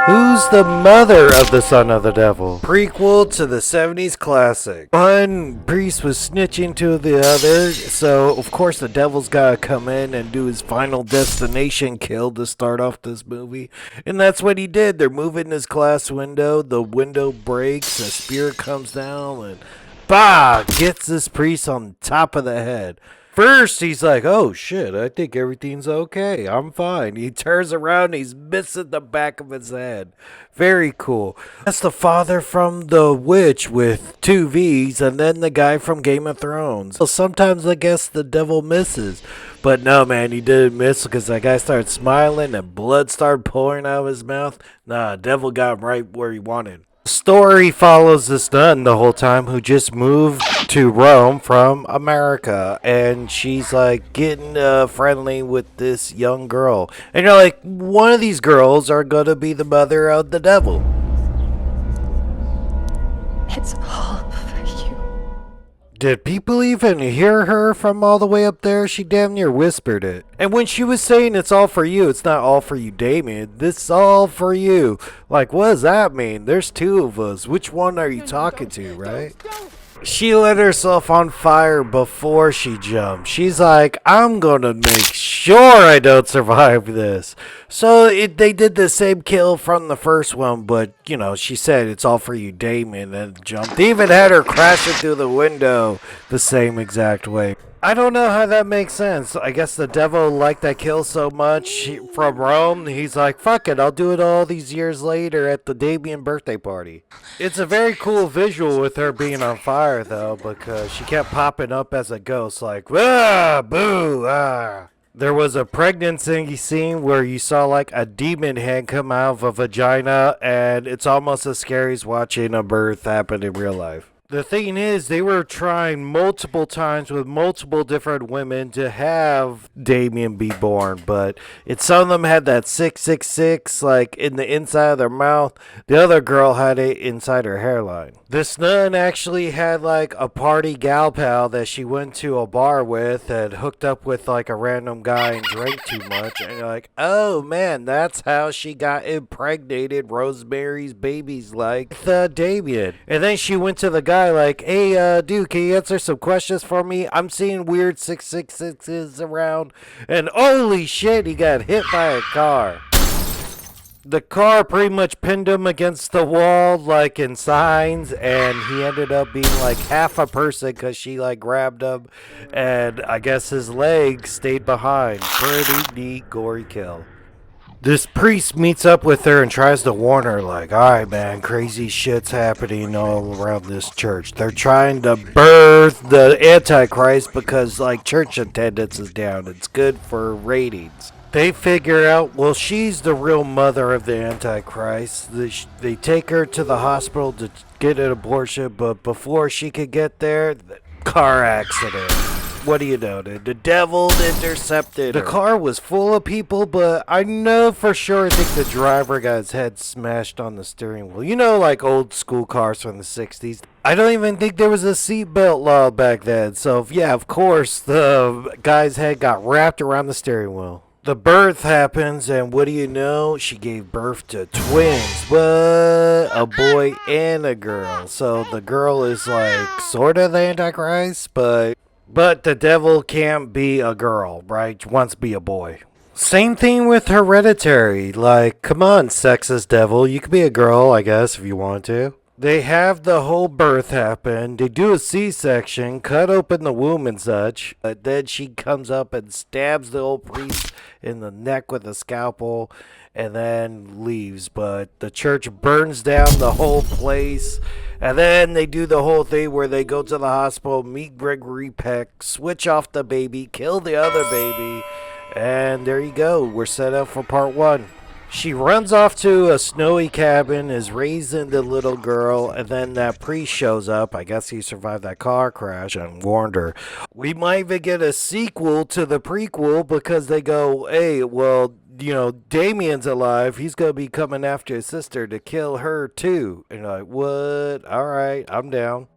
Who's the mother of the son of the devil? Prequel to the 70s classic. One priest was snitching to the other, so of course the devil's gotta come in and do his final destination kill to start off this movie. And that's what he did. They're moving his glass window, the window breaks, a spear comes down, and bah! Gets this priest on top of the head. First, he's like, oh shit, I think everything's okay. I'm fine. He turns around, he's missing the back of his head. Very cool. That's the father from The Witch with two V's, and then the guy from Game of Thrones. So sometimes I guess the devil misses. But no, man, he didn't miss because that guy started smiling and blood started pouring out of his mouth. Nah, devil got him right where he wanted. Story follows this nun the whole time who just moved to Rome from America, and she's like getting friendly with this young girl, and you're like, one of these girls are gonna be the mother of the devil. It's all for you. Did people even hear her from all the way up there? She damn near whispered it. And when she was saying it's all for you, it's not all for you, Damien. This is all for you. Like, what does that mean? There's two of us. Which one are you talking to, right? She lit herself on fire before she jumped. She's like, I'm gonna make sure I don't survive this. So they did the same kill from the first one, but, you know, she said it's all for you, Damon, and jumped. They even had her crashing through the window the same exact way. I don't know how that makes sense. I guess the devil liked that kill so much from Rome, he's like, fuck it, I'll do it all these years later at the Damien birthday party. It's a very cool visual with her being on fire, though, because she kept popping up as a ghost, like, ah, boo, ah. There was a pregnancy scene where you saw like a demon head come out of a vagina, and it's almost as scary as watching a birth happen in real life. The thing is, they were trying multiple times with multiple different women to have Damien be born, but some of them had that 666 like in the inside of their mouth. The other girl had it inside her hairline. This nun actually had like a party gal pal that she went to a bar with and hooked up with like a random guy and drank too much. And you're like, oh man, that's how she got impregnated Rosemary's babies like the Damien. And then she went to the guy like, hey, dude, can you answer some questions for me? I'm seeing weird 666s around. And holy shit, he got hit by a car. The car pretty much pinned him against the wall, like in signs, and he ended up being like half a person because she like grabbed him, and I guess his leg stayed behind. Pretty neat, gory kill. This priest meets up with her and tries to warn her, like, alright man, crazy shit's happening all around this church. They're trying to birth the Antichrist because, like, church attendance is down. It's good for ratings. They figure out, well, she's the real mother of the Antichrist. They take her to the hospital to get an abortion, but before she could get there, car accident. What do you know, dude? The devil intercepted her. The car was full of people, but I know for sure I think the driver got his head smashed on the steering wheel. You know, like old school cars from the 60s. I don't even think there was a seatbelt law back then. So, yeah, of course, the guy's head got wrapped around the steering wheel. The birth happens, and what do you know? She gave birth to twins. What? A boy and a girl. So the girl is like sort of the Antichrist, but the devil can't be a girl, right? Wants to be a boy. Same thing with Hereditary. Like, come on, sexist devil. You could be a girl, I guess, if you want to. They have the whole birth happen. They do a C-section, cut open the womb and such. Then she comes up and stabs the old priest in the neck with a scalpel and then leaves. But the church burns down the whole place. And then they do the whole thing where they go to the hospital, meet Gregory Peck, switch off the baby, kill the other baby. And there you go. We're set up for part one. She runs off to a snowy cabin, is raising the little girl, and then that priest shows up. I guess he survived that car crash and warned her. We might even get a sequel to the prequel because they go, hey, well, you know, Damien's alive. He's going to be coming after his sister to kill her too. And you're like, what? All right, I'm down.